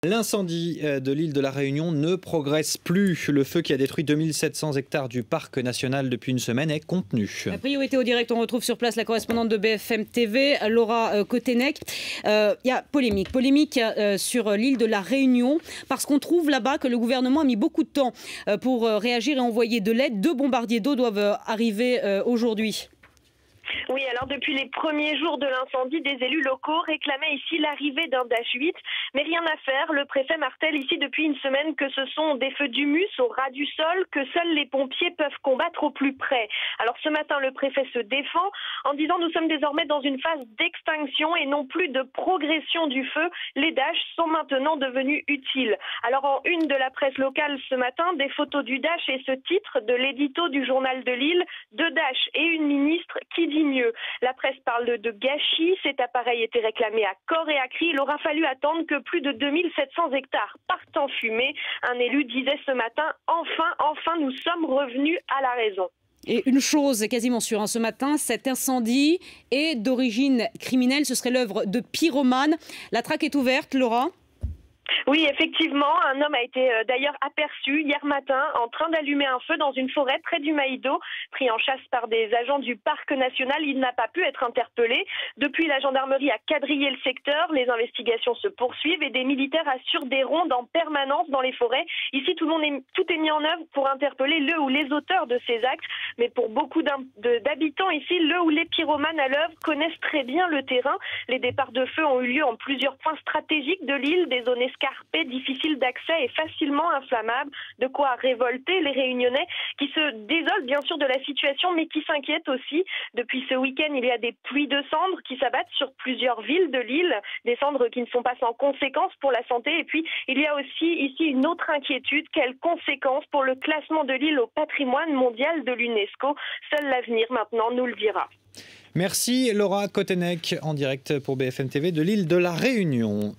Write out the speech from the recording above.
L'incendie de l'île de la Réunion ne progresse plus. Le feu qui a détruit 2700 hectares du parc national depuis une semaine est contenu. La priorité au direct, on retrouve sur place la correspondante de BFM TV, Laura Cotenec. Il y a polémique sur l'île de la Réunion parce qu'on trouve là-bas que le gouvernement a mis beaucoup de temps pour réagir et envoyer de l'aide. 2 bombardiers d'eau doivent arriver aujourd'hui. Oui, alors depuis les premiers jours de l'incendie, des élus locaux réclamaient ici l'arrivée d'un Dash 8, mais rien à faire. Le préfet martèle ici depuis une semaine que ce sont des feux d'humus au ras du sol que seuls les pompiers peuvent combattre au plus près. Alors ce matin, le préfet se défend en disant nous sommes désormais dans une phase d'extinction et non plus de progression du feu. Les Dash sont maintenant devenus utiles. Alors en une de la presse locale ce matin, des photos du Dash et ce titre de l'édito du journal de l'île, 2 Dash et une ministre, qui dit mieux. La presse parle de gâchis. Cet appareil était réclamé à corps et à cri. Il aura fallu attendre que plus de 2700 hectares partent en fumée. Un élu disait ce matin, enfin, nous sommes revenus à la raison. Et une chose est quasiment sûre, ce matin, cet incendie est d'origine criminelle. Ce serait l'œuvre de pyromanes. La traque est ouverte, Laura ? Oui, effectivement, un homme a été d'ailleurs aperçu hier matin en train d'allumer un feu dans une forêt près du Maïdo. Pris en chasse par des agents du parc national, il n'a pas pu être interpellé. Depuis, la gendarmerie a quadrillé le secteur, les investigations se poursuivent et des militaires assurent des rondes en permanence dans les forêts. Ici, tout est mis en œuvre pour interpeller le ou les auteurs de ces actes. Mais pour beaucoup d'habitants ici, le ou les pyromanes à l'œuvre connaissent très bien le terrain. Les départs de feu ont eu lieu en plusieurs points stratégiques de l'île, des zones escarpées, difficiles d'accès et facilement inflammables, de quoi révolter les Réunionnais qui se désolent bien sûr de la situation mais qui s'inquiètent aussi. Depuis ce week-end, il y a des pluies de cendres qui s'abattent sur plusieurs villes de l'île, des cendres qui ne sont pas sans conséquences pour la santé. Et puis, il y a aussi ici une autre inquiétude, quelles conséquences pour le classement de l'île au patrimoine mondial de l'UNESCO. Seul l'avenir maintenant nous le dira. Merci Laura Cotenec en direct pour BFM TV de l'île de la Réunion.